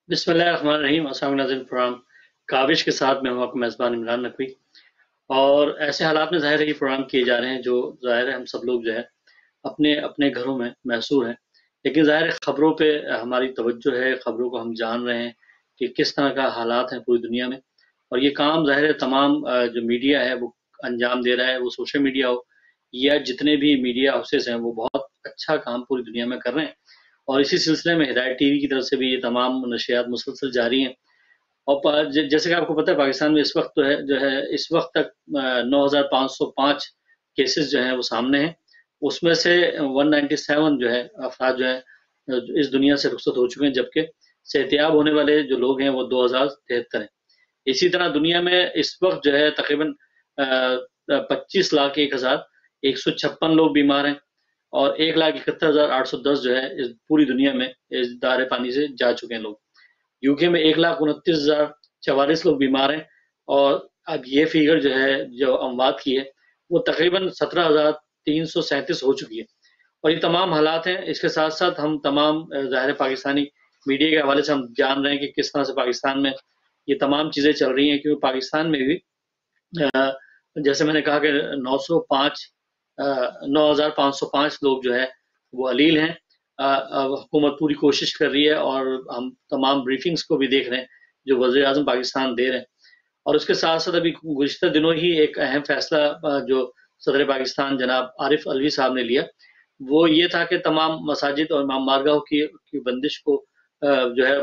بسم اللہ الرحمن الرحیم۔ السلام ناظرین، پروگرام کاوش کے ساتھ میں ہوں آپ کا میزبان عمران نقوی، اور ایسے حالات میں ظاہر ہے یہ پروگرام کیے جا رہے ہیں جو ظاہر ہے ہم سب لوگ جو ہے اپنے اپنے گھروں میں محصور ہیں، لیکن ظاہر ہے خبروں پہ ہماری توجہ ہے، خبروں کو ہم جان رہے ہیں کہ کس طرح کا حالات ہیں پوری دنیا میں، اور یہ کام ظاہر ہے تمام جو میڈیا ہے وہ انجام دے رہا ہے، وہ سوشل میڈیا ہو یا جتنے بھی میڈیا ہاؤسز ہیں وہ بہت اچھا کام پوری دنیا میں کر رہے ہیں، اور اسی سلسلے میں ہدایت ٹی وی کی طرف سے بھی یہ تمام نشریات مسلسل جاری ہیں۔ اور جیسے کہ آپ کو پتہ ہے پاکستان میں اس وقت جو ہے اس وقت تک 9,505 کیسز جو ہیں وہ سامنے ہیں، اس میں سے 197 جو ہے افراد جو ہے اس دنیا سے رخصت ہو چکے ہیں، جبکہ صحتیاب ہونے والے جو لوگ ہیں وہ 2073 ہیں۔ اسی طرح دنیا میں اس وقت جو ہے تقریباً 25,01,156 لوگ بیمار ہیں، اور 1,71,810 جو ہے اس پوری دنیا میں اس دارے پانی سے جا چکے ہیں لوگ۔ یو کے میں 1,29,044 لوگ بیمار ہیں، اور اب یہ فیگر جو ہے جو اموات کی ہے وہ تقریباً 17,337 ہو چکی ہے، اور یہ تمام حالات ہیں۔ اس کے ساتھ ساتھ ہم تمام ظاہر پاکستانی میڈیا کے حوالے سے ہم جان رہے ہیں کہ کس طرح سے پاکستان میں یہ تمام چیزیں چل رہی ہیں، کیونکہ پاکستان میں بھی جیسے میں نے کہا کہ 9,505 لوگ جو ہے وہ علیل ہیں۔ حکومت پوری کوشش کر رہی ہے، اور ہم تمام بریفنگز کو بھی دیکھ رہے ہیں جو وزیر اعظم پاکستان دے رہے ہیں، اور اس کے ساتھ ساتھ ابھی گزشتہ دنوں ہی ایک اہم فیصلہ جو صدر پاکستان جناب عارف الوی صاحب نے لیا، وہ یہ تھا کہ تمام مساجد اور امام بارگاہوں کی بندش کو جو ہے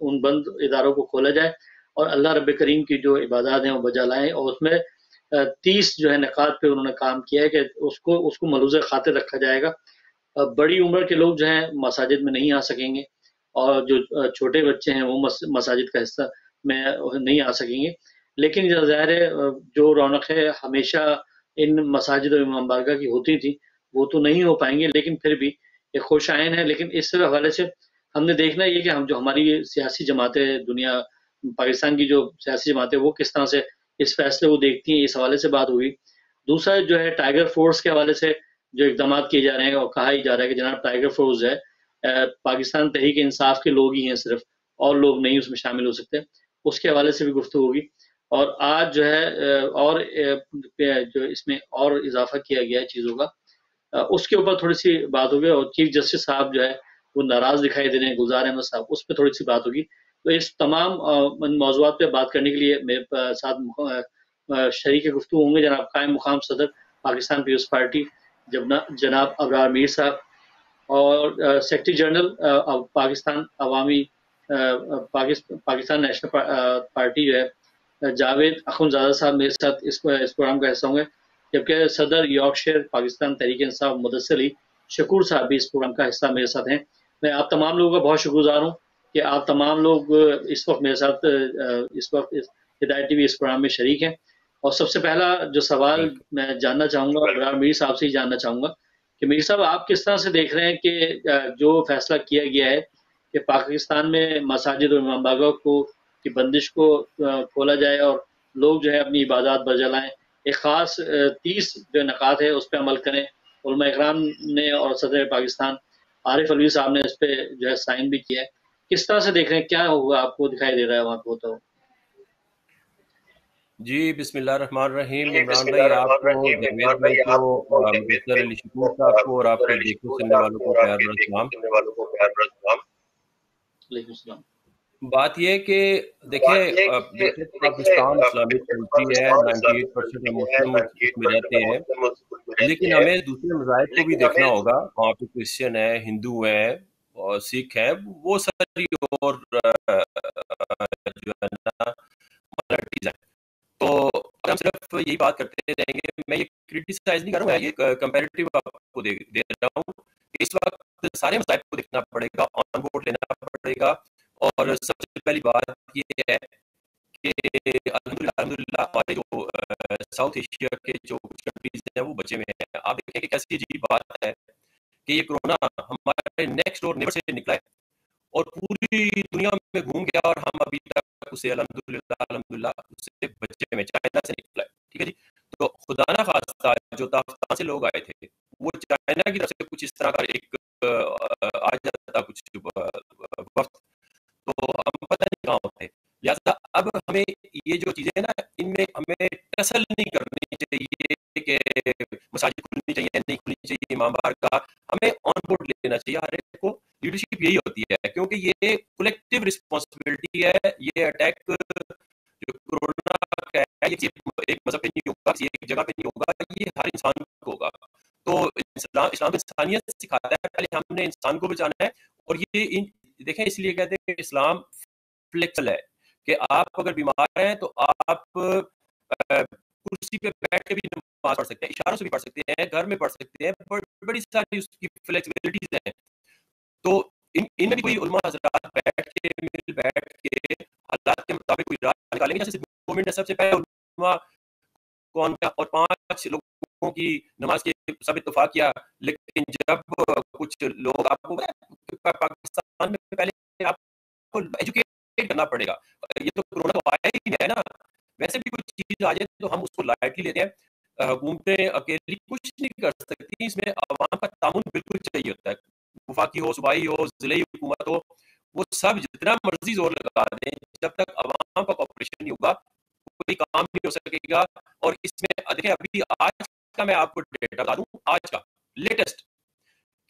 ان بند اداروں کو کھولا جائے، اور اللہ رب کریم کی جو عبادات ہیں وہ بجا لائیں، اور اس میں 30 جو ہے نکات پہ انہوں نے کام کیا ہے کہ اس کو ملوث خاطر رکھا جائے گا۔ بڑی عمر کے لوگ جو ہیں مساجد میں نہیں آ سکیں گے، اور جو چھوٹے بچے ہیں وہ مساجد کا حصہ میں نہیں آ سکیں گے، لیکن ظاہر ہے جو رونقیں ہمیشہ ان مساجد اور امام بارگاہ کی ہوتی تھی وہ تو نہیں ہو پائیں گے، لیکن پھر بھی ایک خوش آئین ہے۔ لیکن اس حوالے سے ہم نے دیکھنا یہ کہ ہم جو ہماری سیاسی جماعتیں دنیا پاکستان کی جو سیاسی جماعتیں وہ کس طرح سے اس فیصلے کو دیکھتی ہیں، اس حوالے سے بات ہوئی۔ دوسرا جو ہے ٹائیگر فورس کے حوالے سے جو اقدامات کیے جا رہے ہیں، اور کہا ہی جا رہا ہے کہ جناب ٹائیگر فورس ہے پاکستان تحریک انصاف کے لوگ ہی ہیں صرف، اور لوگ نہیں اس میں شامل ہو سکتے، اس کے حوالے سے بھی گفتگو ہوگی۔ اور آج جو ہے اور جو اس میں اور اضافہ کیا گیا ہے چیزوں کا، اس کے اوپر تھوڑی سی بات ہوگی، اور چیف جسٹس صاحب جو ہے وہ ناراض دکھائی دے رہے ہیں، گلزار احمد صاحب، اس پہ تھوڑی سی بات ہوگی۔ تو اس تمام موضوعات پہ بات کرنے کے لیے میرے ساتھ شریک گفتگو ہوں گے جناب قائم مقام صدر پاکستان پیپلز پارٹی جناب ابرار میر صاحب، اور سیکرٹری جنرل پاکستان عوامی پاکستان نیشنل پارٹی جو ہے جاوید اخونزادہ صاحب میرے ساتھ اس پروگرام کا حصہ ہوں گے، جبکہ صدر یارکشائر پاکستان تحریک انصاف مدثر علی شکور صاحب بھی اس پروگرام کا حصہ میرے ساتھ ہیں۔ میں آپ تمام لوگوں کا بہت شکر گزار ہوں کہ آپ تمام لوگ اس وقت میرے ساتھ اس وقت ہدایت ٹی وی اس پروگرام میں شریک ہیں۔ اور سب سے پہلا جو سوال میں جاننا چاہوں گا ابرار میر صاحب سے ہی جاننا چاہوں گا کہ میر صاحب آپ کس طرح سے دیکھ رہے ہیں کہ جو فیصلہ کیا گیا ہے کہ پاکستان میں مساجد اور امام باغوں کی بندش کو کھولا جائے، اور لوگ جو ہے اپنی عبادات بجا لائیں، ایک خاص 30 جو نکات ہے اس پہ عمل کریں، علماء اکرام نے اور صدر پاکستان عارف الوی صاحب نے اس پہ جو ہے سائن بھی کیا ہے، کس طرح سے دیکھ رہے ہیں، کیا ہوگا آپ کو دکھائی دے رہا ہے وہاں پہ ہوتا ہو؟ جی بسم اللہ الرحمن الرحیم۔ عمران بھائی آپ کو، جاوید بھائی کو، مدثر علی شکور صاحب کو اور آپ کے دیکھنے سننے والوں کو پیار بھرا سلام۔ وعلیکم السلام۔ بات یہ ہے کہ دیکھیں ویسے پاکستان اسلامک کنٹری ہے، 98% ہم مسلم اس میں رہتے ہیں، لیکن ہمیں دوسرے مذاہب کو بھی دیکھنا ہوگا۔ وہاں پہ کرسچن ہے، ہندو ہیں اور سکھ ہیں، وہ ساری اور جو ہے نا مائنورٹیز ہیں۔ تو ہم صرف یہی بات کرتے رہیں گے، میں یہ کرٹیسائز نہیں کر رہا ہوں، میں یہ کمپیریٹیو آپ کو دے رہا ہوں کہ اس وقت سارے مسائل کو دیکھنا پڑے گا، آن بورڈ لینا پڑے گا، اور سب سے پہلی بات یہ ہے کہ الحمدللہ ہمارے جو ساؤتھ ایشیا کے جو کنٹریز ہیں وہ بچے میں ہیں۔ آپ دیکھیں کہ کیسی عجیب بات ہے کہ یہ کورونا ہمارے نیکسٹ ڈور نیبر سے نکلا ہے اور پوری دنیا میں گھوم گیا، اور ہم ابھی تک اسے الحمدللہ اسے بچے میں چائنا سے نکلا ہے، ٹھیک ہے جی۔ تو خدا نہ خواستہ جو تافتان سے لوگ آئے تھے وہ چائنا کی طرف سے کچھ اس طرح کا ایک آ جاتا کچھ وقت، تو لینا چاہیے ہر ایک کو. لیڈرشپ یہی ہوتی ہے کیونکہ یہ کولیکٹیو رسپانسبلٹی ہے. یہ اٹیک جو کورونا کا ہے یہ ایک مذہب پہ نہیں ہوگا, ایک جگہ پہ نہیں ہوگا, یہ ہر انسان کو ہوگا. تو اسلام انسانیت سکھاتا ہے, پہلے ہم نے انسان کو بچانا ہے. اور یہ دیکھیں اس لیے کہتے ہیں کہ اسلام فلیکسل ہے کہ آپ اگر بیمار ہیں تو آپ کرسی پہ بیٹھ کے بھی نماز پڑھ سکتے ہیں, اشاروں سے بھی پڑھ سکتے ہیں, گھر میں پڑھ سکتے ہیں, بڑی ساری اس کی فلیکسیبلٹیز ہیں. تو ان میں بھی کوئی علماء حضرات بیٹھ کے حالات کے مطابق کوئی راہ نکالیں گے. جیسے گورنمنٹ نے سب سے پہلے علماء کو آن کیا اور 5 لوگوں کی نماز کے سب اتفاق کیا. لیکن جب کچھ لوگ آپ کو پاکستان میں پہلے آپ کو ایجوکیٹ کرنا پڑے گا. یہ تو کورونا تو آیا ہی ہے نا, ویسے بھی کچھ چیز آ جائے تو ہم اس کو لائٹلی لیتے ہیں. حکومتیں اکیلی کچھ نہیں کر سکتی, اس میں عوام کا تعاون بالکل چاہیے ہوتا ہے. وفاقی ہو, صوبائی ہو, ضلعی حکومت ہو, وہ سب جتنا مرضی زور لگا دیں, جب تک عوام کا کوآپریشن نہیں ہوگا کوئی کام نہیں ہو سکے گا. اور اس میں دیکھیں ابھی آج کا میں آپ کو ڈیٹا بتا دوں, آج کا لیٹسٹ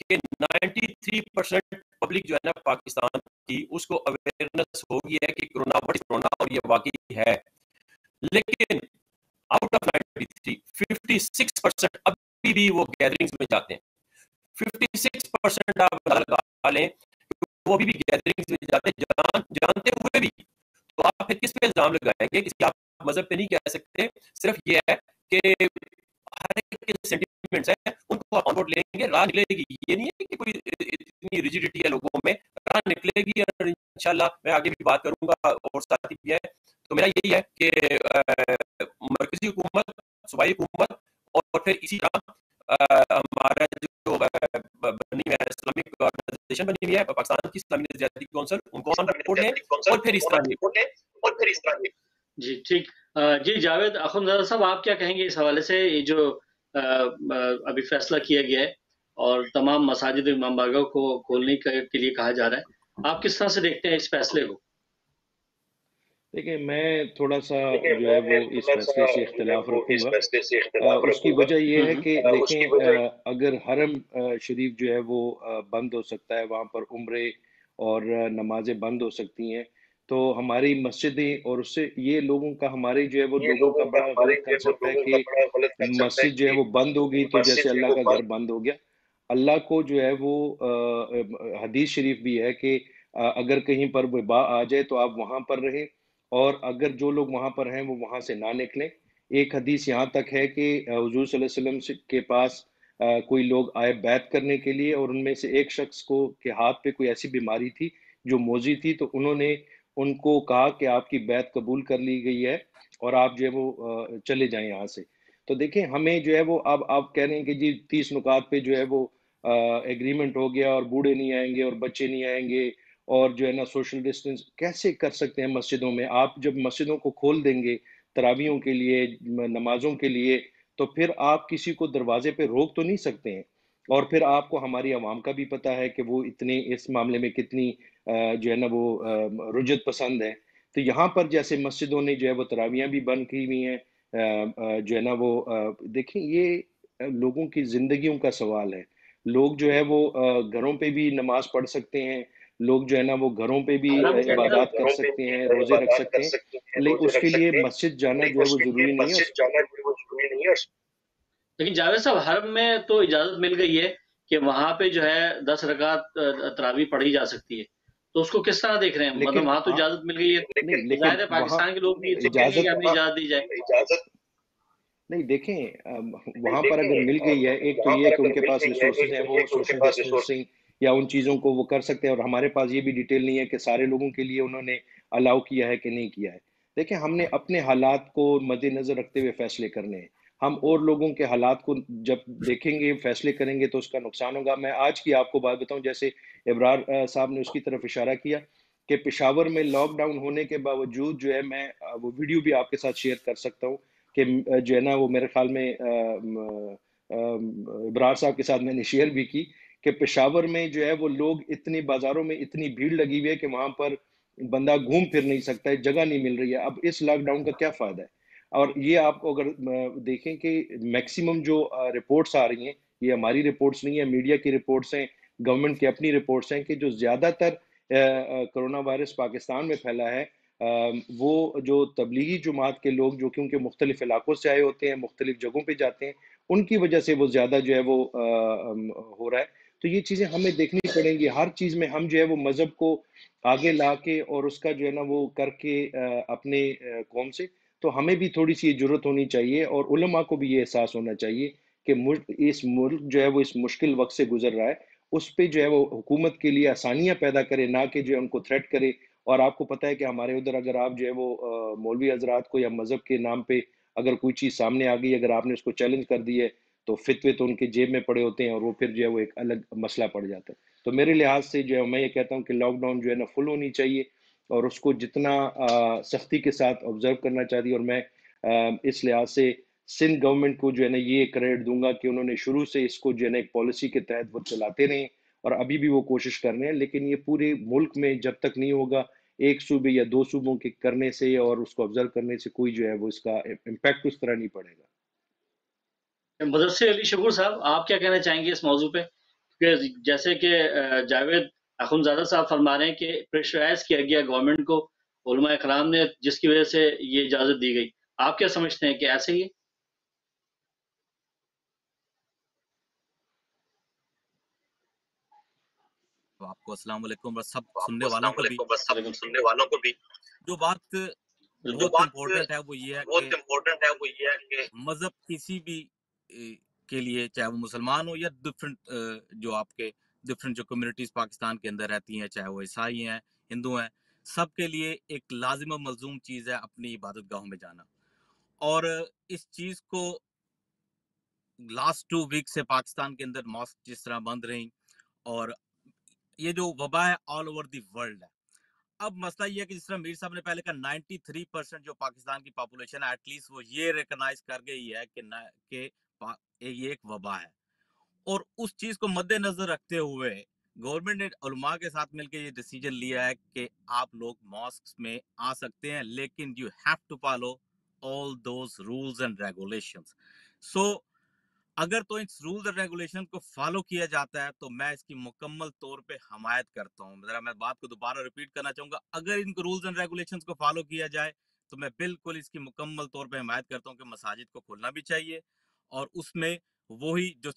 کہ 93% پبلک جو ہے نا پاکستان کی, اس کو اویئرنس ہو گئی ہے کہ کورونا اور یہ واقعی ہے. لیکن آؤٹ آف 93 56% ابھی بھی وہ گیدرنگز میں جاتے ہیں. 56% آپ لگا لیں وہ بھی گیدرنگز میں جاتے ہیں جانتے ہوئے بھی. تو آپ پھر کس پہ الزام لگائیں گے؟ کسی آپ مذہب پہ نہیں کہہ سکتے. صرف یہ ہے کہ ہر ایک کے سینٹیمنٹس ہیں, ان کو آپ آن بورڈ لیں گے, راہ نکلے گی. یہ نہیں ہے کہ کوئی اتنی ریجیڈیٹی ہے لوگوں میں, راہ نکلے گی. اور انشاءاللہ میں آگے بھی بات کروں گا اور ساتھی بھی ہے. تو میرا یہی ہے کہ مرکزی حکومت, صوبائی حکومت اور پھر اسی طرح ہمارا جو بنی ہے اسلامک آرگنائزیشن بنی ہوئی ہے پاکستان کی اسلامی نظریاتی کونسل, ان کو آن بورڈ لیں اور پھر اس طرح جی ٹھیک. جی جاوید اخندزادہ صاحب, آپ کیا کہیں گے اس حوالے سے؟ یہ جو ابھی فیصلہ کیا گیا ہے اور تمام مساجد و امام باڑگاہ کو کھولنے کے لیے کہا جا رہا ہے, آپ کس طرح سے دیکھتے ہیں اس فیصلے کو؟ دیکھیں میں تھوڑا سا جو ہے وہ اس فیصلے سے اختلاف رکھوں گا. اس کی وجہ یہ ہے کہ دیکھیں اگر حرم شریف جو ہے وہ بند ہو سکتا ہے, وہاں پر عمرے اور نمازیں بند ہو سکتی ہیں, تو ہماری مسجدیں, اور اس سے یہ لوگوں کا ہمارے جو ہے وہ لوگوں کا بڑا غلط کنسپٹ ہے کہ مسجد جو ہے وہ بند ہوگی تو جیسے اللہ کا گھر بند ہو گیا. اللہ کو جو ہے وہ حدیث شریف بھی ہے کہ اگر کہیں پر وبا آ جائے تو آپ وہاں پر رہیں, اور اگر جو لوگ وہاں پر ہیں وہ وہاں سے نہ نکلیں. ایک حدیث یہاں تک ہے کہ حضور صلی اللہ علیہ وسلم کے پاس کوئی لوگ آئے بیعت کرنے کے لیے, اور ان میں سے ایک شخص کو کے ہاتھ پہ کوئی ایسی بیماری تھی جو موذی تھی, تو انہوں نے ان کو کہا کہ آپ کی بیعت قبول کر لی گئی ہے اور آپ جو ہے وہ چلے جائیں یہاں سے. تو دیکھیں ہمیں جو ہے وہ اب آپ کہہ رہے ہیں کہ جی 30 نکات پہ جو ہے وہ ایگریمنٹ ہو گیا اور بوڑھے نہیں آئیں گے اور بچے نہیں آئیں گے, اور جو ہے نا سوشل ڈسٹینس کیسے کر سکتے ہیں مسجدوں میں؟ آپ جب مسجدوں کو کھول دیں گے تراویحوں کے لیے, نمازوں کے لیے, تو پھر آپ کسی کو دروازے پہ روک تو نہیں سکتے ہیں. اور پھر آپ کو ہماری عوام کا بھی پتہ ہے کہ وہ اتنے اس معاملے میں کتنی جو ہے نا وہ رجعت پسند ہے. تو یہاں پر جیسے مسجدوں نے جو ہے وہ تراویحاں بھی بند کی ہوئی ہیں, جو ہے نا وہ دیکھیں یہ لوگوں کی زندگیوں کا سوال ہے. لوگ جو ہے وہ گھروں پہ بھی نماز پڑھ سکتے ہیں, لوگ جو ہے نا وہ گھروں پہ بھی حرم کے اندر عبادات کر سکتے ہیں, روزے رکھ سکتے ہیں, لیکن اس کے لیے مسجد جانا جو ہے وہ ضروری نہیں ہے. لیکن جاوید صاحب, حرم میں تو اجازت مل گئی ہے کہ وہاں پہ جو ہے 10 رکعت تراویح پڑھی جا سکتی ہے, تو اس کو کس طرح دیکھ رہے ہیں؟ مطلب وہاں تو اجازت مل گئی ہے, نہیں, لیکن ظاہر ہے وہاں پاکستان کے لوگ بھی کہیں گے کہ اجازت ہمیں اجازت دی جائے. نہیں, دیکھیں وہاں پر اگر مل گئی ہے, ایک تو یہ کہ ان کے پاس ریسورسز ہیں, وہ سوشل ڈسٹینسنگ یا ان چیزوں کو وہ کر سکتے ہیں, اور ہمارے پاس یہ بھی ڈیٹیل نہیں ہے کہ سارے لوگوں کے لیے انہوں نے الاؤ کیا ہے کہ نہیں کیا ہے. دیکھیں ہم نے اپنے حالات کو مد نظر رکھتے ہوئے فیصلے کرنے ہیں. ہم اور لوگوں کے حالات کو جب دیکھیں گے, فیصلے کریں گے, تو اس کا نقصان ہوگا. میں آج کی آپ کو بات بتاؤں, جیسے ابرار صاحب نے اس کی طرف اشارہ کیا کہ پشاور میں لاک ڈاؤن ہونے کے باوجود جو ہے, میں وہ ویڈیو بھی آپ کے ساتھ شیئر کر سکتا ہوں کہ جو ہے نا وہ میرے خیال میں ابرار صاحب کے ساتھ میں نے شیئر بھی کی کہ پشاور میں جو ہے وہ لوگ اتنی بازاروں میں اتنی بھیڑ لگی ہوئی ہے کہ وہاں پر بندہ گھوم پھر نہیں سکتا ہے, جگہ نہیں مل رہی ہے. اب اس لاک ڈاؤن کا کیا فائدہ ہے؟ اور یہ آپ کو اگر دیکھیں کہ میکسیمم جو رپورٹس آ رہی ہیں, یہ ہماری رپورٹس نہیں ہیں, میڈیا کی رپورٹس ہیں, گورنمنٹ کی اپنی رپورٹس ہیں کہ جو زیادہ تر کرونا وائرس پاکستان میں پھیلا ہے وہ جو تبلیغی جماعت کے لوگ جو کیونکہ مختلف علاقوں سے آئے ہوتے ہیں، مختلف جگہوں پہ جاتے ہیں، ان کی وجہ سے وہ زیادہ جو ہے وہ ہو رہا ہے. تو یہ چیزیں ہمیں دیکھنی پڑیں گی. ہر چیز میں ہم جو ہے وہ مذہب کو آگے لا کے اور اس کا جو ہے نا وہ کر کے اپنے قوم سے، تو ہمیں بھی تھوڑی سی ضرورت ہونی چاہیے اور علماء کو بھی یہ احساس ہونا چاہیے کہ اس ملک جو ہے وہ اس مشکل وقت سے گزر رہا ہے، اس پہ جو ہے وہ حکومت کے لیے آسانیاں پیدا کرے، نہ کہ جو ہے ان کو تھریٹ کرے. اور آپ کو پتہ ہے کہ ہمارے ادھر اگر آپ جو ہے وہ مولوی حضرات کو یا مذہب کے نام پہ اگر کوئی چیز سامنے آ گئی، اگر آپ نے اس کو چیلنج کر دی ہے تو فتوے تو ان کے جیب میں پڑے ہوتے ہیں اور وہ پھر جو ہے وہ ایک الگ مسئلہ پڑ جاتا ہے. تو میرے لحاظ سے جو ہے میں یہ کہتا ہوں کہ لاک ڈاؤن جو ہے نا فل ہونی چاہیے اور اس کو جتنا سختی کے ساتھ آبزرو کرنا چاہیے. اور میں اس لحاظ سے سندھ گورنمنٹ کو جو ہے نا یہ کریڈٹ دوں گا کہ انہوں نے شروع سے اس کو جو ہے نا ایک پالیسی کے تحت وہ چلاتے رہے اور ابھی بھی وہ کوشش کر رہے ہیں. لیکن یہ پورے ملک میں جب تک نہیں ہوگا، ایک صوبے یا دو صوبوں کے کرنے سے اور اس کو آبزرو کرنے سے کوئی جو ہے وہ اس کا امپیکٹ اس طرح نہیں پڑے گا. مدثر علی شکور صاحب، آپ کیا کہنا چاہیں گے اس موضوع پہ؟ کہ جیسے کہ جاوید اخونزادہ صاحب فرما رہے ہیں کہ پریشرائز کیا گیا گورنمنٹ کو، علماء اکرام نے، جس کی وجہ سے یہ اجازت دی گئی. آپ کیا سمجھتے ہیں کہ ایسے ہی ہے؟ آپ کو السلام علیکم اور سب سننے والوں کو بھی. وعلیکم جو بات بالکل. بہت امپورٹنٹ ہے وہ یہ ہے کہ مذہب کسی بھی کے لیے، چاہے وہ مسلمان ہو یا ڈفرینٹ جو آپ کے ڈفرینٹ جو کمیونٹیز پاکستان کے اندر رہتی ہیں، چاہے وہ عیسائی ہیں، ہندو ہیں، سب کے لیے ایک لازم و ملزوم چیز ہے اپنی عبادت گاہوں میں جانا. اور اس چیز کو لاسٹ 2 ویک سے پاکستان کے اندر ماسک جس طرح بند رہیں، اور یہ جو وبا ہے آل اوور دی ورلڈ ہے. اب مسئلہ یہ ہے کہ جس طرح میر صاحب نے پہلے کہا 93% جو پاکستان کی پاپولیشن ہے ایٹ لیسٹ وہ یہ ریکگنائز کر گئی ہے کہ یہ ایک وبا ہے. اور اس چیز کو مد نظر رکھتے ہوئے گورنمنٹ نے علماء کے ساتھ مل کے یہ ڈیسیجن لیا ہے کہ آپ لوگ ماسکس میں آ سکتے ہیں، لیکن you have to follow all those rules and regulations. So اگر تو اس رولز اینڈ ریگولیشن کو فالو کیا جاتا ہے تو میں اس کی مکمل طور پہ حمایت کرتا ہوں. ذرا میں بات کو دوبارہ ریپیٹ کرنا چاہوں گا، اگر ان رولز اینڈ ریگولیشنز کو فالو کیا جائے تو میں بالکل اس کی مکمل طور پہ حمایت کرتا ہوں کہ مساجد کو کھولنا بھی چاہیے، اور اس میں وہی جو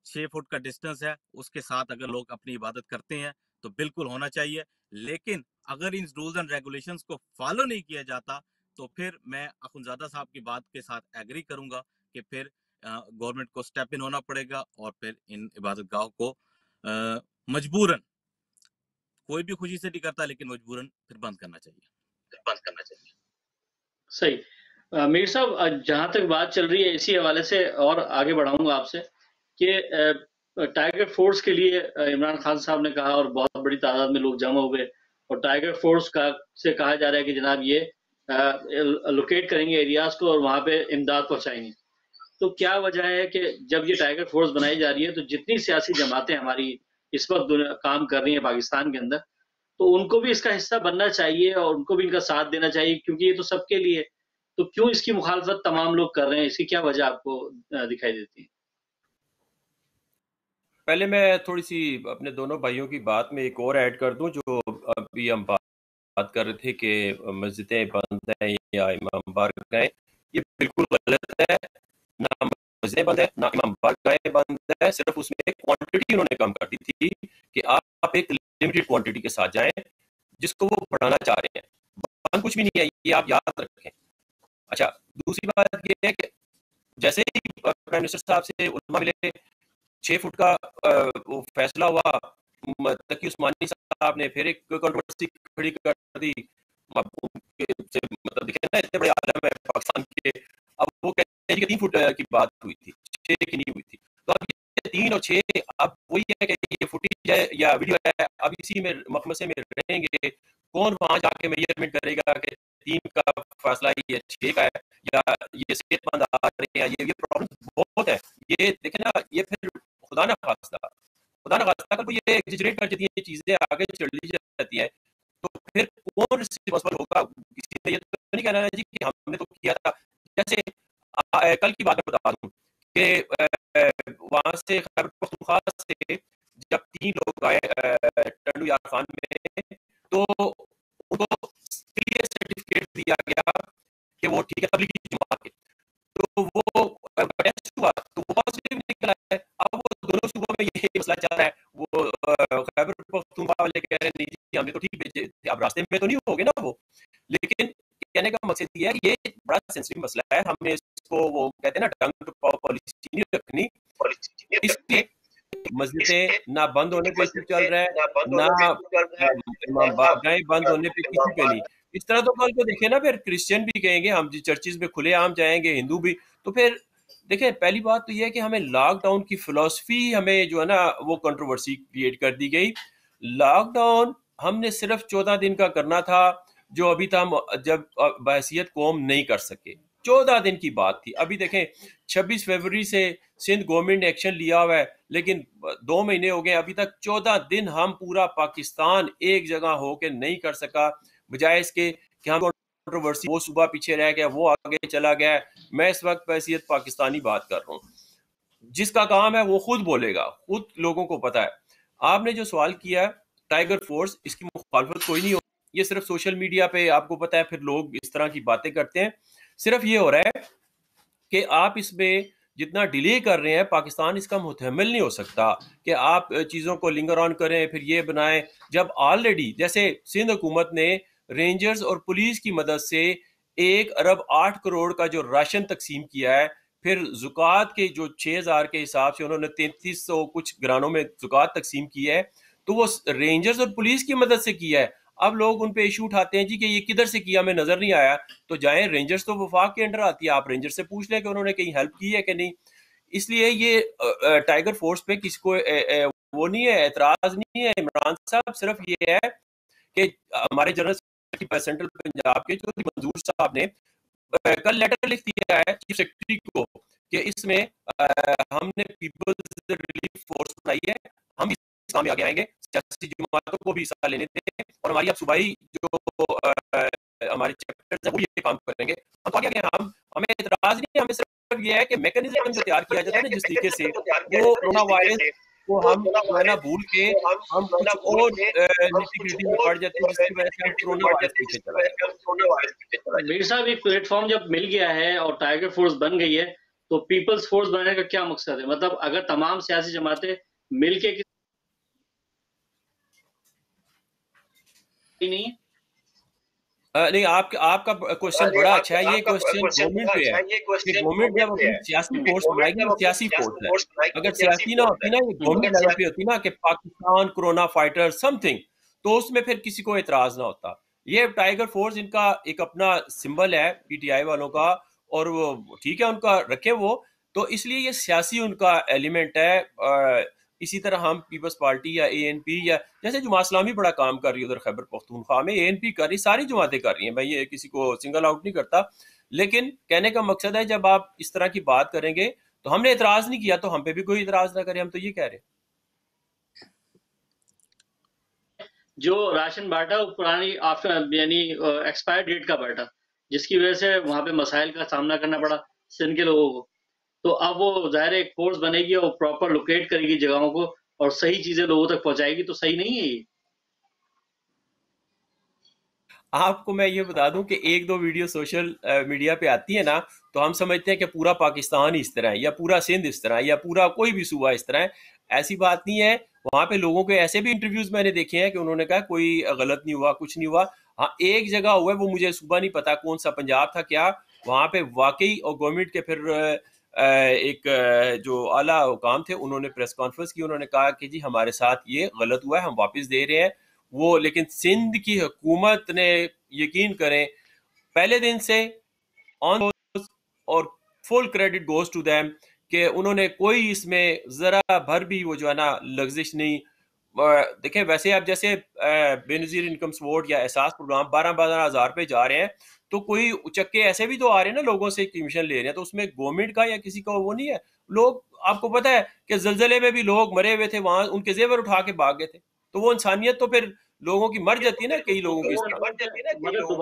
6 فٹ کا ڈسٹنس ہے اس کے ساتھ اگر لوگ اپنی عبادت کرتے ہیں تو بالکل ہونا چاہیے. لیکن اگر ان رولز اینڈ ریگولیشنز کو فالو نہیں کیا جاتا تو پھر میں اخونزادہ صاحب کی بات کے ساتھ ایگری کروں گا کہ پھر گورنمنٹ کو سٹیپ ان ہونا پڑے گا اور پھر ان عبادت گاہوں کو مجبوراً، کوئی بھی خوشی سے نہیں کرتا لیکن مجبوراً پھر بند کرنا چاہیے. صحیح. میر صاحب، جہاں تک بات چل رہی ہے اسی حوالے سے اور آگے بڑھاؤں گا آپ سے کہ ٹائیگر فورس کے لیے عمران خان صاحب نے کہا اور بہت بڑی تعداد میں لوگ جمع ہوئے اور ٹائیگر فورس سے کہا جا رہا ہے کہ جناب یہ لوکیٹ کریں گے ایریاز کو اور وہاں پہ امداد پہنچائیں گے. تو کیا وجہ ہے کہ جب یہ ٹائیگر فورس بنائی جا رہی ہے تو جتنی سیاسی جماعتیں ہماری اس وقت کام کر رہی ہیں پاکستان کے اندر، تو ان کو بھی اس کا حصہ بننا چاہیے اور ان کو بھی ان کا ساتھ دینا چاہیے، کیونکہ یہ تو سب کے لیے. تو کیوں اس کی مخالفت تمام لوگ کر رہے ہیں؟ اس کی کیا وجہ آپ کو دکھائی دیتی ہے؟ پہلے میں تھوڑی سی اپنے دونوں بھائیوں کی بات میں ایک اور ایڈ کر دوں. جو ابھی ہم بات کر رہے تھے کہ مسجدیں بند ہیں یا امام بارگاہیں، یہ بالکل غلط ہے. نہ مسجدیں بند ہے نہ امام بارگاہیں بند ہے، صرف اس میں ایک کوانٹٹی انہوں نے کم کر دی تھی کہ آپ ایک لمیٹڈ کوانٹٹی کے ساتھ جائیں جس کو وہ بڑھانا چاہ رہے ہیں. بند کچھ بھی نہیں ہے، یہ آپ یاد رکھیں. اچھا، دوسری بات یہ ہے کہ جیسے ہی پرائم منسٹر صاحب سے علماء ملے، 6 فٹ کا فیصلہ ہوا، تقی عثمانی صاحب نے پھر ایک کنٹروورسی کھڑی کر دی. مطلب دیکھیں نا، اتنے بڑے عالم ہے پاکستان کے، اب وہ کہتے ہیں کہ 3 فٹ کی بات ہوئی تھی، 6 کی نہیں ہوئی تھی. تو اب یہ 3 اور 6 اب وہی ہے کہ یہ فوٹیج ہے یا ویڈیو ہے، اب اسی میں مخمسے میں رہیں گے. کون وہاں جا کے میجرمنٹ کرے گا کہ 3 کا فاصلہ یہ 6 کا ہے یا یہ صحت مند آ رہے ہیں؟ یہ پرابلم بہت ہے. یہ دیکھیں نا، یہ پھر خدا نہ خواستہ اگر کوئی یہ ایگزیجریٹ کر دیتی ہیں چیزیں آگے چل لی جاتی ہیں تو پھر کون رسپانسبل ہوگا؟ کسی نے یہ تو نہیں کہنا جی کہ ہم نے تو کیا تھا. جیسے کل کی بات بتا دوں کہ وہاں سے خیبر پختونخوا سے جب 3 لوگ آئے ٹنڈو یار خان میں, تو ان کو کلیئر سرٹیفکیٹ دیا گیا کہ وہ ٹھیک ہے تبلیغی جماعت کے, تو وہ ٹیسٹ ہوا تو وہ پازیٹیو نکلا ہے. اب وہ دونوں صوبوں میں یہ مسئلہ چل رہا ہے, وہ خیبر پختونخوا والے کہہ رہے ہیں نہیں جی ہم نے تو ٹھیک بھیجے, اب راستے میں تو نہیں ہوگے نا وہ, لیکن کہنے کا مقصد یہ ہے کہ یہ بڑا سینسٹیو مسئلہ ہے, ہمیں اس کو وہ کہتے ہیں نا ڈنگ ٹو پاور پالیسی نہیں رکھنی, اس لیے مسجدیں نہ بند ہونے پہ ایشو چل رہا ہے, نہ امام بارگاہیں بند ہونے پہ کسی پہ نہیں. اس طرح تو کل کو دیکھیں نا, پھر کرسچن بھی کہیں گے ہم چرچز میں کھلے عام جائیں گے, ہندو بھی, تو پھر دیکھیں پہلی بات تو یہ ہے کہ ہمیں لاک ڈاؤن کی فلسفی ہمیں جو ہے نا وہ کنٹروورسی کریٹ کر دی گئی. لاک ڈاؤن ہم نے صرف 14 دن کا کرنا تھا, جو ابھی تک جب بحیثیت قوم نہیں کر سکے, 14 دن کی بات تھی. ابھی دیکھیں 26 فروری سے سندھ گورنمنٹ نے ایکشن لیا ہوا ہے, لیکن 2 مہینے ہو گئے, ابھی تک 14 دن ہم پورا پاکستان ایک جگہ ہو کے نہیں کر سکا, بجائے اس کے کہ ہم کنٹروورسی وہ صوبہ پیچھے رہ گیا, وہ آگے چلا گیا. میں اس وقت بحیثیت پاکستانی بات کر رہا ہوں, جس کا کام ہے وہ خود بولے گا, خود لوگوں کو پتا ہے. آپ نے جو سوال کیا ٹائیگر فورس, اس کی مخالفت کوئی نہیں ہو, یہ صرف سوشل میڈیا پہ آپ کو پتا ہے پھر لوگ اس طرح کی باتیں کرتے ہیں. صرف یہ ہو رہا ہے کہ آپ اس میں جتنا ڈیلے کر رہے ہیں, پاکستان اس کا متحمل نہیں ہو سکتا کہ آپ چیزوں کو لنگر آن کریں پھر یہ بنائیں, جب آلریڈی جیسے سندھ حکومت نے رینجرز اور پولیس کی مدد سے 1 ارب 8 کروڑ کا جو راشن تقسیم کیا ہے, پھر زکوٰۃ کے جو 6,000 کے حساب سے انہوں نے 3300 کچھ گرانوں میں زکوٰۃ تقسیم کی ہے, تو وہ رینجرز اور پولیس کی مدد سے کیا ہے. اب لوگ ان پہ ایشو اٹھاتے ہیں جی کہ یہ کدھر سے کیا, ہمیں نظر نہیں آیا. تو جائیں, رینجرز تو وفاق کے انڈر آتی ہے, آپ رینجر سے پوچھ لیں کہ انہوں نے کہیں ہیلپ کی ہے کہ نہیں. اس لیے یہ ٹائیگر فورس پہ کسی کو وہ نہیں ہے, اعتراض نہیں ہے. عمران صاحب صرف یہ ہے کہ ہمارے جنرل سیکرٹری سینٹرل پنجاب کے چودھری منظور صاحب نے کل لیٹر لکھ دیا ہے چیف سیکرٹری کو کہ اس میں ہم نے پیپلز ریلیف فورس بنائی ہے, ہم اس کام میں آگے آئیں گے, سیاسی جماعتوں کو بھی حصہ لینے دیں, اور ہماری اب صوبائی جو ہمارے چیپٹرز ہیں وہ یہ کام کریں گے. ہم آگے آگے ہمیں اعتراض نہیں ہے, ہمیں صرف یہ ہے کہ میکنزم جو تیار کیا جاتا ہے نا جس طریقے سے, وہ کورونا وائرس کو ہم جو ہے نا بھول کے ہم کچھ اور نیٹی گریٹی میں پڑ جاتے ہیں, جس کی وجہ سے ہم کورونا وائرس پیچھے چلا جاتے ہیں. میر صاحب ایک پلیٹ فارم جب مل گیا ہے اور ٹائیگر فورس بن گئی ہے, تو پیپلز فورس بننے کا کیا مقصد ہے؟ مطلب اگر تمام سیاسی جماعتیں مل کے نہیں, نہیں آپ کا کوشچن بڑا اچھا ہے. یہ کوشچن گورنمنٹ پہ ہے کہ گورنمنٹ جب اپنی سیاسی فورس بنائے گی, وہ سیاسی فورس ہے. اگر سیاسی نہ ہوتی نا, یہ گورنمنٹ لیول پہ ہوتی نا کہ Pakistan corona fighter some thing, تو اس میں پھر کسی کو اعتراض نہ ہوتا. یہ ٹائیگر فورس ان کا ایک اپنا سمبل ہے پی ٹی آئی والوں کا, اور وہ ٹھیک ہے ان کا رکھے وہ, تو اس لیے یہ سیاسی ان کا ایلیمنٹ ہے. اسی طرح ہم پیپلز پارٹی یا اے این پی, یا جیسے جماعت اسلامی بڑا کام کر رہی ہے ادھر خیبر پختونخوا میں, اے این پی کر رہی, ساری جماعتیں کر رہی ہیں, میں یہ کسی کو سنگل آؤٹ نہیں کرتا, لیکن کہنے کا مقصد ہے جب آپ اس طرح کی بات کریں گے تو ہم نے اعتراض نہیں کیا, تو ہم پہ بھی کوئی اعتراض نہ کرے, ہم تو یہ کہہ رہے ہیں. جو راشن بانٹا وہ پرانی یعنی ایکسپائر ڈیٹ کا بانٹا, جس کی وجہ سے وہاں پہ مسائل کا سامنا کرنا پڑا سندھ کے لوگوں کو. تو اب وہ ظاہر ایک فورس بنے گی اور پراپر لوکیٹ کرے گی جگہوں کو اور صحیح چیزیں لوگوں تک پہنچائے گی, تو صحیح نہیں ہے یہ. آپ کو میں یہ بتا دوں کہ 1-2 ویڈیو سوشل میڈیا پہ آتی ہے نا, تو ہم سمجھتے ہیں کہ پورا پاکستان اس طرح ہے, یا پورا سندھ اس طرح ہے, یا پورا کوئی بھی صوبہ اس طرح ہے. ایسی بات نہیں ہے. وہاں پہ لوگوں کے ایسے بھی انٹرویوز میں نے دیکھے ہیں کہ انہوں نے کہا کوئی غلط نہیں ہوا, کچھ نہیں ہوا. ہاں ایک جگہ ہوا ہے, وہ مجھے صوبہ نہیں پتا کون سا, پنجاب تھا کیا, وہاں پہ واقعی اور گورنمنٹ کے پھر ایک جو اعلیٰ حکام تھے انہوں نے پریس کانفرنس کی, انہوں نے کہا کہ جی ہمارے ساتھ یہ غلط ہوا ہے, ہم واپس دے رہے ہیں وہ. لیکن سندھ کی حکومت نے یقین کریں پہلے دن سے آن, اور فل کریڈٹ گوز ٹو دیم کہ انہوں نے کوئی اس میں ذرا بھر بھی وہ جو ہے نا لغزش نہیں. دیکھیں ویسے آپ جیسے بے نظیر انکم سپورٹ یا احساس پروگرام 12 ہزار پہ جا رہے ہیں, تو کوئی چکے ایسے بھی تو آ رہے ہیں نا لوگوں سے کمیشن لے رہے ہیں, تو اس میں گورنمنٹ کا یا کسی کا وہ نہیں ہے. لوگ آپ کو پتا ہے کہ زلزلے میں بھی لوگ مرے ہوئے تھے, وہاں ان کے زیور اٹھا کے بھاگ گئے تھے, تو وہ انسانیت تو پھر لوگوں کی مر جاتی ہے نا, کئی لوگوں کی. مطلب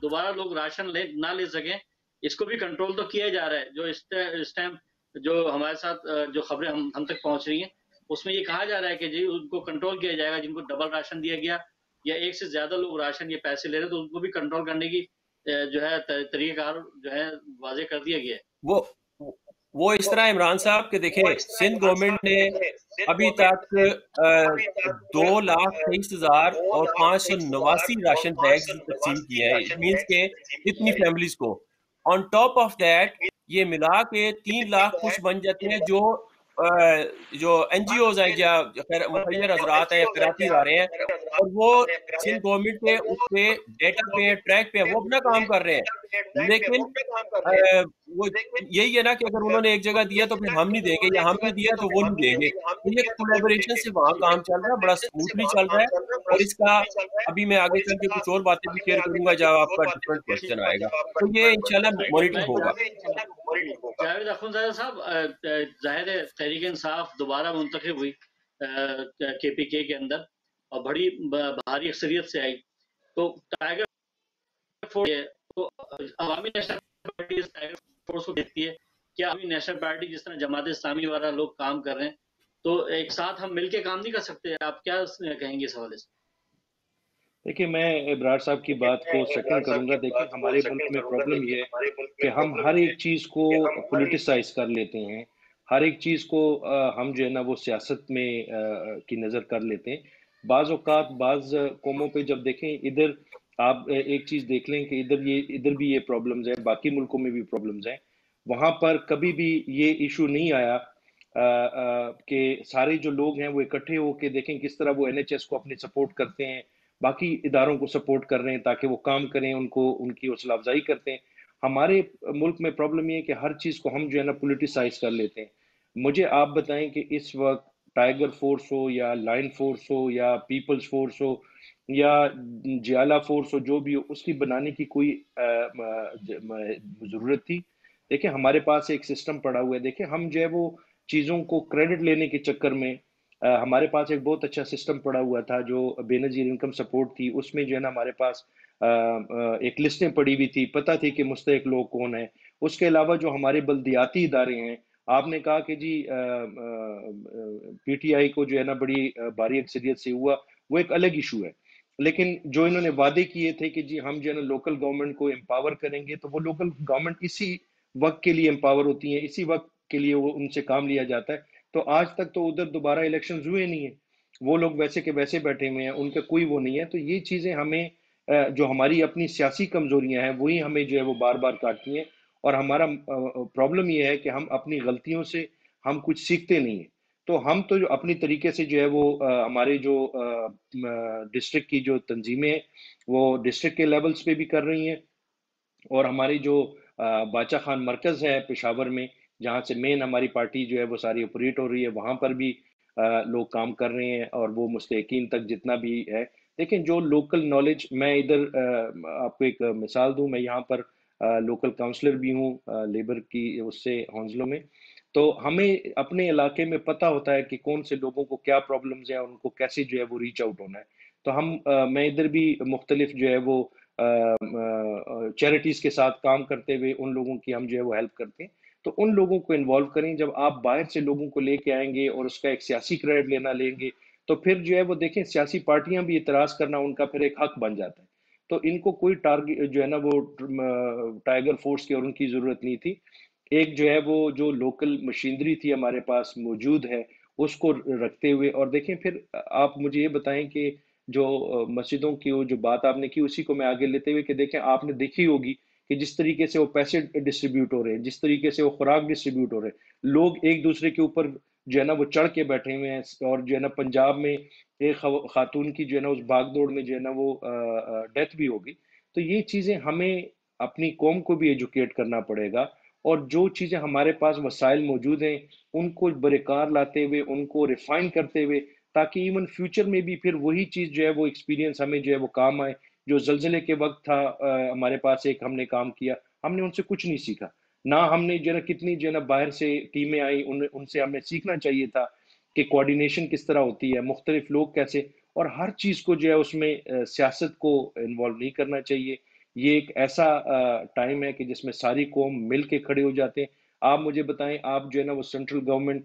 دوبارہ لوگ راشن نہ لے سکیں, اس کو بھی کنٹرول تو کیا جا رہا ہے. جو اس ٹائم جو ہمارے ساتھ جو خبریں ہم تک پہنچ رہی ہیں اس میں یہ کہا جا رہا ہے کہ جی ان کو کنٹرول کیا جائے گا، جن کو ڈبل راشن دیا گیا یا ایک سے زیادہ لوگ راشن یا پیسے لے رہے ہیں تو ان کو بھی کنٹرول کرنے کی جو ہے طریقہ کار جو ہے واضح کر دیا گیا ہے۔ وہ اس طرح عمران صاحب کہ دیکھیں سندھ گورنمنٹ نے ابھی تک 2,23,000 اور 589 راشن بیگز تقسیم کیے ہیں، اٹ مینس کہ اتنی فیملیز کو، آن ٹاپ آف دیٹ یہ ملا کے 3 لاکھ کچھ بن جاتے ہیں جو این جی اوز ہیں یا مخیر حضرات ہیں یا خیراتی ادارے ہیں، اور وہ سندھ گورنمنٹ کے اس پہ ڈیٹا پہ ٹریک پہ وہ اپنا کام کر رہے ہیں، لیکن وہ یہی ہے نا کہ اگر انہوں نے ایک جگہ دیا تو پھر ہم نہیں دیں گے، یا ہم نے دیا تو وہ نہیں دیں گے، تو یہ کولیبوریشن سے وہاں کام چل رہا ہے، بڑا اسموتھلی چل رہا ہے، اور اس کا ابھی میں آگے چل کے کچھ اور باتیں بھی شیئر کروں گا جب آپ کا ڈفرنٹ کوشچن آئے گا، تو یہ انشاءاللہ مانیٹر ہوگا۔ جاوید اخونزادہ صاحب، ظاہر ہے تحریک انصاف دوبارہ منتخب ہوئی کے پی کے اندر اور بڑی بھاری اکثریت سے آئی، تو ٹائیگر فورس تو عوامی نیشنل پارٹی ٹائیگر فورس کو دیکھتی ہے، کیا عوامی نیشنل پارٹی جس طرح جماعت اسلامی والا لوگ کام کر رہے ہیں تو ایک ساتھ ہم مل کے کام نہیں کر سکتے؟ آپ کیا کہیں گے اس حوالے سے؟ دیکھیں میں ابرار صاحب کی بات کو سیکنڈ کروں گا۔ دیکھیں ہمارے ملک میں پرابلم یہ ہے کہ ہم ہر ایک چیز کو پولیٹیسائز کر لیتے ہیں، ہر ایک چیز کو ہم جو ہے نا وہ سیاست میں کی نظر کر لیتے ہیں۔ بعض اوقات بعض قوموں پہ جب دیکھیں، ادھر آپ ایک چیز دیکھ لیں کہ ادھر بھی یہ پرابلمز ہیں، باقی ملکوں میں بھی پرابلمز ہیں، وہاں پر کبھی بھی یہ ایشو نہیں آیا کہ سارے جو لوگ ہیں وہ اکٹھے ہو کے دیکھیں کس طرح وہ این ایچ ایس کو اپنی سپورٹ کرتے ہیں، باقی اداروں کو سپورٹ کر رہے ہیں تاکہ وہ کام کریں، ان کی حوصلہ افزائی کرتے ہیں۔ ہمارے ملک میں پرابلم یہ ہے کہ ہر چیز کو ہم جو ہے نا پولیٹیسائز کر لیتے ہیں۔ مجھے آپ بتائیں کہ اس وقت ٹائیگر فورس ہو یا لائن فورس ہو یا پیپلز فورس ہو یا جیالہ فورس ہو، جو بھی ہو، اس کی بنانے کی کوئی ضرورت تھی؟ دیکھیں ہمارے پاس ایک سسٹم پڑا ہوا ہے، دیکھیں ہم جو ہے وہ چیزوں کو کریڈٹ لینے کے چکر میں ہمارے پاس ایک بہت اچھا سسٹم پڑا ہوا تھا جو بے نظیر انکم سپورٹ تھی، اس میں جو ہے نا ہمارے پاس ایک لسٹیں پڑی ہوئی تھی، پتہ تھی کہ مستحق لوگ کون ہیں۔ اس کے علاوہ جو ہمارے بلدیاتی ادارے ہیں، آپ نے کہا کہ جی پی ٹی آئی کو جو ہے نا بڑی بھاری اکثریت سے ہوا، وہ ایک الگ ایشو ہے، لیکن جو انہوں نے وعدے کیے تھے کہ جی ہم جو ہے نا لوکل گورنمنٹ کو امپاور کریں گے، تو وہ لوکل گورنمنٹ اسی وقت کے لیے امپاور ہوتی ہیں، اسی وقت کے لیے وہ ان سے کام لیا جاتا ہے۔ تو آج تک تو ادھر دوبارہ الیکشنز ہوئے نہیں ہیں، وہ لوگ ویسے کے ویسے بیٹھے ہوئے ہیں، ان کا کوئی وہ نہیں ہے۔ تو یہ چیزیں ہمیں جو ہماری اپنی سیاسی کمزوریاں ہیں وہی ہمیں جو ہے وہ بار بار کاٹتی ہیں، اور ہمارا پرابلم یہ ہے کہ ہم اپنی غلطیوں سے ہم کچھ سیکھتے نہیں ہیں۔ تو ہم تو جو اپنی طریقے سے جو ہے وہ ہمارے جو ڈسٹرکٹ کی جو تنظیمیں ہیں وہ ڈسٹرکٹ کے لیولز پہ بھی کر رہی ہیں، اور ہماری جو باچا خان مرکز ہے پشاور میں، جہاں سے مین ہماری پارٹی جو ہے وہ ساری آپریٹ ہو رہی ہے، وہاں پر بھی لوگ کام کر رہے ہیں، اور وہ مستحقین تک جتنا بھی ہے۔ دیکھیں جو لوکل نالج، میں ادھر آپ کو ایک مثال دوں، میں یہاں پر لوکل کاؤنسلر بھی ہوں لیبر کی اس سے ہونزلوں میں، تو ہمیں اپنے علاقے میں پتہ ہوتا ہے کہ کون سے لوگوں کو کیا پرابلمز ہیں اور ان کو کیسے جو ہے وہ ریچ آؤٹ ہونا ہے۔ تو میں ادھر بھی مختلف جو ہے وہ چیریٹیز کے ساتھ کام کرتے ہوئے ان لوگوں کی ہم جو ہے وہ ہیلپ کرتے ہیں۔ تو ان لوگوں کو انوالو کریں، جب آپ باہر سے لوگوں کو لے کے آئیں گے اور اس کا ایک سیاسی کریڈٹ لینا لیں گے، تو پھر جو ہے وہ دیکھیں سیاسی پارٹیاں بھی اعتراض کرنا ان کا پھر ایک حق بن جاتا ہے۔ تو ان کو کوئی ٹارگیٹ جو ہے نا وہ ٹائیگر فورس کی اور ان کی ضرورت نہیں تھی۔ ایک جو ہے وہ جو لوکل مشینری تھی ہمارے پاس موجود ہے، اس کو رکھتے ہوئے، اور دیکھیں پھر آپ مجھے یہ بتائیں کہ جو مسجدوں کی جو بات آپ نے کی، اسی کو میں آگے لیتے ہوئے کہ دیکھیں آپ نے دیکھی ہوگی کہ جس طریقے سے وہ پیسے ڈسٹریبیوٹ ہو رہے ہیں، جس طریقے سے وہ خوراک ڈسٹریبیوٹ ہو رہے ہیں، لوگ ایک دوسرے کے اوپر جو ہے نا وہ چڑھ کے بیٹھے ہوئے ہیں، اور جو ہے نا پنجاب میں ایک خاتون کی جو ہے نا اس بھاگ دوڑ میں جو ہے نا وہ ڈیتھ بھی ہوگی۔ تو یہ چیزیں ہمیں اپنی قوم کو بھی ایجوکیٹ کرنا پڑے گا، اور جو چیزیں ہمارے پاس وسائل موجود ہیں ان کو برقرار لاتے ہوئے، ان کو ریفائن کرتے ہوئے، تاکہ ایون فیوچر میں بھی پھر وہی چیز جو ہے وہ ایکسپیرینس ہمیں جو ہے وہ کام آئے۔ جو زلزلے کے وقت تھا ہمارے پاس ایک ہم نے کام کیا، ہم نے ان سے کچھ نہیں سیکھا، نہ ہم نے جو ہے نا کتنی جو ہے نا باہر سے ٹیمیں آئی، ان سے ہمیں سیکھنا چاہیے تھا کہ کوارڈینیشن کس طرح ہوتی ہے، مختلف لوگ کیسے، اور ہر چیز کو جو ہے اس میں سیاست کو انوالو نہیں کرنا چاہیے۔ یہ ایک ایسا ٹائم ہے کہ جس میں ساری قوم مل کے کھڑے ہو جاتے ہیں۔ آپ مجھے بتائیں، آپ جو ہے نا وہ سینٹرل گورنمنٹ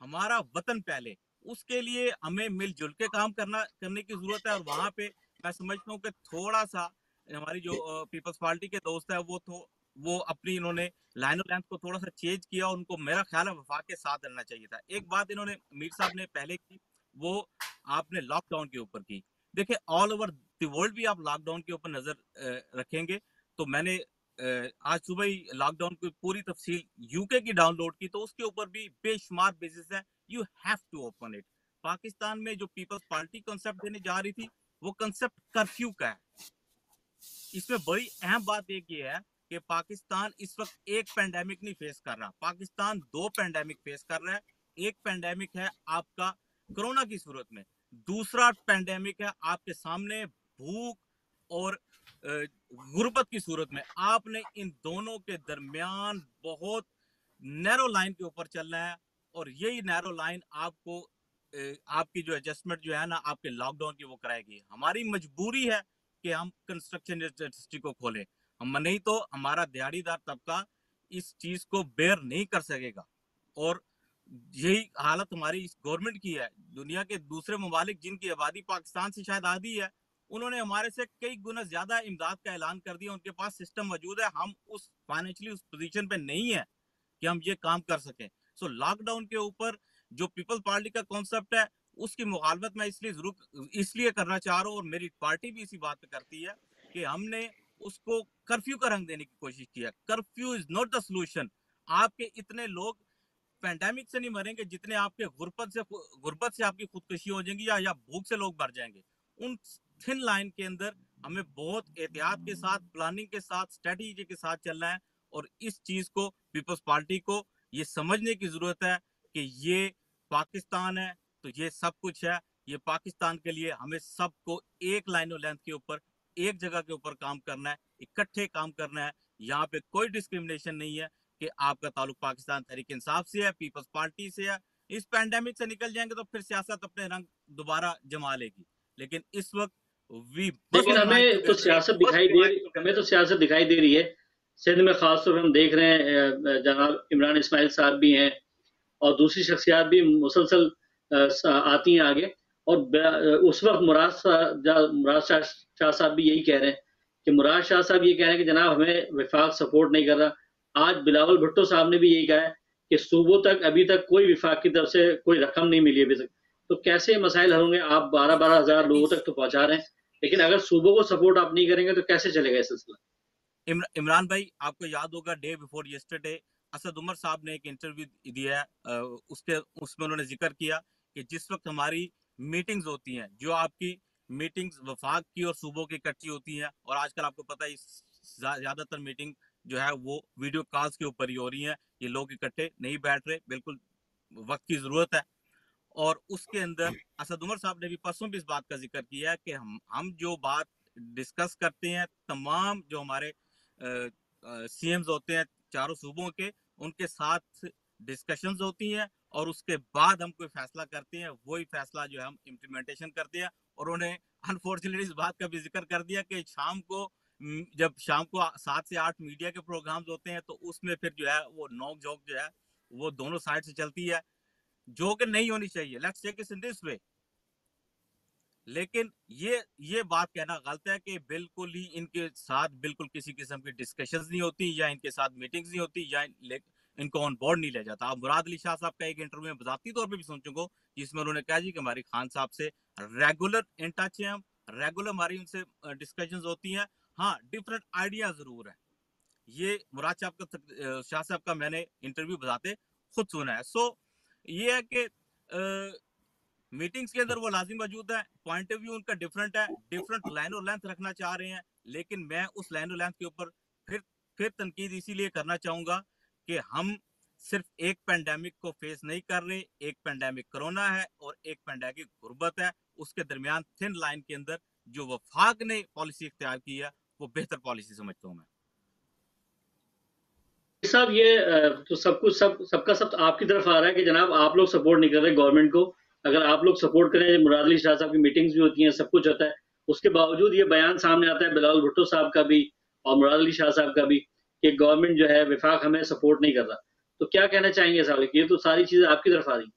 ہمارا وطن پہلے، اس کے لیے ہمیں مل جل کے کام کرنے کی ضرورت ہے. اور وہاں پہ میں سمجھتا ہوں کہ تھوڑا سا ہماری جو پیپلز پارٹی کے دوست ہیں وہ اپنی انہوں نے لائن آف لینتھ کو تھوڑا سا چینج کیا. ان کو میرا خیال ہے وفاق کے ساتھ رہنا چاہیے تھا. ایک بات انہوں نے میر صاحب نے پہلے کی، وہ آپ نے لاک ڈاؤن کے اوپر کی. دیکھیں آل اوور دی ورلڈ بھی آپ لاک ڈاؤن کے اوپر نظر رکھیں گے تو میں نے آج صبح ہی لاک ڈاؤن کی پوری تفصیل یو کے کی ڈاؤن لوڈ کی، تو اس کے اوپر بھی بے شمار بیسس ہے. You have to open it. Pakistan میں جو پیپلز پارٹی کنسپٹ دینے جا رہی تھی وہ کنسپٹ کرفیو کا ہے. اس میں بڑی اہم بات ایک یہ ہے کہ پاکستان اس وقت ایک پینڈیمک نہیں فیس کر رہا، پاکستان 2 پینڈیمک فیس کر رہا ہے. ایک پینڈیمک ہے آپ کا کرونا کی صورت میں، دوسرا پینڈیمک ہے آپ کے سامنے بھوک اور غربت کی صورت میں. آپ نے ان دونوں کے درمیان بہت نیرو لائن کے اوپر چلنا ہے، اور یہی نیرو لائن آپ کو آپ کی جو ایڈجسٹمنٹ جو ہے نا آپ کے لاک ڈاؤن کی وہ کرائے گی. ہماری مجبوری ہے کہ ہم کنسٹرکشن انڈسٹری کو کھولیں، ہم نہیں تو ہمارا دیہڑی دار طبقہ اس چیز کو بیئر نہیں کر سکے گا. اور یہی حالت ہماری اس گورنمنٹ کی ہے. دنیا کے دوسرے ممالک جن کی آبادی پاکستان سے شاید آدھی ہے، انہوں نے ہمارے سے کئی گنا زیادہ امداد کا اعلان کر دیا، ان کے پاس سسٹم موجود ہے. ہم اس فائنینشلی اس پوزیشن پہ نہیں ہے کہ ہم یہ کام کر سکیں. سو لاک ڈاؤن کے اوپر جو پیپل پارٹی کا کانسیپٹ ہے اس کی مخالفت میں اس لیے کرنا چاہ رہا ہوں، اور میری پارٹی بھی اسی بات پہ کرتی ہے کہ ہم نے اس کو کرفیو کا رنگ دینے کی کوشش کی ہے. Curfew is not the solution. آپ کے اتنے لوگ پینڈیمک سے نہیں مریں گے جتنے آپ کے غربت سے آپ کی خودکشی ہو جائیں گی یا بھوک سے لوگ مر جائیں گے. ان تھن لائن کے اندر ہمیں بہت احتیاط کے ساتھ، پلاننگ کے ساتھ، اسٹریٹجی کے ساتھ چلنا ہے. اور اس چیز کو پیپلز پارٹی کو یہ سمجھنے کی ضرورت ہے کہ یہ پاکستان ہے تو یہ سب کچھ ہے. یہ پاکستان کے لیے ہمیں سب کو ایک لائن اور لینتھ کے اوپر ایک جگہ کے اوپر کام کرنا ہے، اکٹھے کام کرنا ہے. یہاں پہ کوئی ڈسکریمنیشن نہیں ہے کہ آپ کا تعلق پاکستان تحریک انصاف سے ہے، پیپلز پارٹی سے ہے. اس پینڈیمک سے نکل جائیں گے تو پھر سیاست اپنے رنگ دوبارہ جما لے گی. لیکن اس وقت لیکن ہمیں تو سیاست دکھائی دے رہی ہے. سندھ میں خاص طور پر ہم دیکھ رہے ہیں جناب عمران اسماعیل صاحب بھی ہیں اور دوسری شخصیات بھی مسلسل آتی ہیں آگے. اور اس وقت مراد شاہ صاحب بھی یہی کہہ رہے ہیں کہ مراد شاہ صاحب یہ کہہ رہے ہیں کہ جناب ہمیں وفاق سپورٹ نہیں کر رہا. آج بلاول بھٹو صاحب نے بھی یہی کہا ہے کہ صوبوں تک ابھی تک کوئی وفاق کی طرف سے کوئی رقم نہیں ملی ابھی تک. تو کیسے مسائل حل ہوں گے؟ آپ 12 ہزار لوگوں تک تو پہنچا رہے ہیں، لیکن اگر صوبوں کو سپورٹ آپ نہیں کریں گے تو کیسے چلے گا یہ سلسلہ؟ عمران بھائی آپ کو یاد ہوگا day before yesterday Asad Umar صاحب نے ایک انٹرویو دیا ہے، اس میں انہوں نے ذکر کیا کہ جس وقت ہماری میٹنگز ہوتی ہیں، جو آپ کی میٹنگز وفاق کی اور صوبوں کی اکٹھی ہوتی ہیں، اور آج کل آپ کو پتہ ہے زیادہ تر میٹنگ جو ہے وہ ویڈیو کالز کے اوپر ہی ہو رہی ہیں. یہ لوگ اکٹھے نہیں بیٹھ رہے، بالکل وقت کی ضرورت ہے. اور اس کے اندر اسد عمر صاحب نے بھی پرسوں بھی اس بات کا ذکر کیا کہ ہم جو بات ڈسکس کرتے ہیں، تمام جو ہمارے سی ایمز ہوتے ہیں چاروں صوبوں کے، ان کے ساتھ ڈسکشنز ہوتی ہیں، اور اس کے بعد ہم کوئی فیصلہ کرتے ہیں، وہی فیصلہ جو ہے ہم امپلیمنٹیشن کرتے ہیں. اور انہوں نے انفارچونیٹلی اس بات کا بھی ذکر کر دیا کہ جب شام کو 7 سے 8 میڈیا کے پروگرامز ہوتے ہیں تو اس میں پھر جو ہے وہ نوک جھوک جو ہے وہ دونوں سائڈ سے چلتی ہے، جو کہ نہیں ہونی چاہیے. لیٹس ٹیک اٹ ان دس وے. لیکن یہ بات کہنا غلط ہے کہ بالکل ہی ان کے ساتھ بالکل کسی قسم کی ڈسکشنز نہیں ہوتی یا ان کے ساتھ میٹنگز نہیں ہوتی یا ان کو آن بورڈ نہیں لیا جاتا. آپ مراد علی شاہ صاحب کا ایک انٹرویو میں ذاتی طور پہ بھی سن چکو جس میں انہوں نے کہا جی کہ ہماری خان صاحب سے ریگولر ان ٹچ ہیں، ہم ریگولر ہماری ان سے ڈسکشنز ہوتی ہیں. ہاں ڈفرینٹ آئیڈیا ضرور ہیں. یہ مراد شاہ صاحب کا میں نے انٹرویو بتاتے خود سنا ہے. سو یہ ہے کہ میٹنگز کے اندر وہ لازم موجود ہے، پوائنٹ آف ویو ان کا ڈفرینٹ ہے، ڈفرینٹ لائن اور لینتھ رکھنا چاہ رہے ہیں. لیکن میں اس لائن اور لینتھ کے اوپر پھر تنقید اسی لیے کرنا چاہوں گا کہ ہم صرف ایک پینڈیمک کو فیس نہیں کر رہے، ایک پینڈیمک کرونا ہے اور ایک پینڈیمک غربت ہے. اس کے درمیان تھن لائن کے اندر جو وفاق نے پالیسی اختیار کی ہے وہ بہتر پالیسی سمجھتا ہوں میں. صاحب یہ تو سب کا سب آپ کی طرف آ رہا ہے کہ جناب آپ لوگ سپورٹ نہیں کر رہے گورنمنٹ کو. اگر آپ لوگ سپورٹ کریں، مراد علی شاہ صاحب کی میٹنگز بھی ہوتی ہیں، سب کچھ ہوتا ہے، اس کے باوجود یہ بیان سامنے آتا ہے بلاول بھٹو صاحب کا بھی اور مراد علی شاہ صاحب کا بھی کہ گورنمنٹ جو ہے وفاق ہمیں سپورٹ نہیں کر رہا. تو کیا کہنا چاہیں گے صاحب؟ یہ تو ساری چیزیں آپ کی طرف آ رہی ہیں.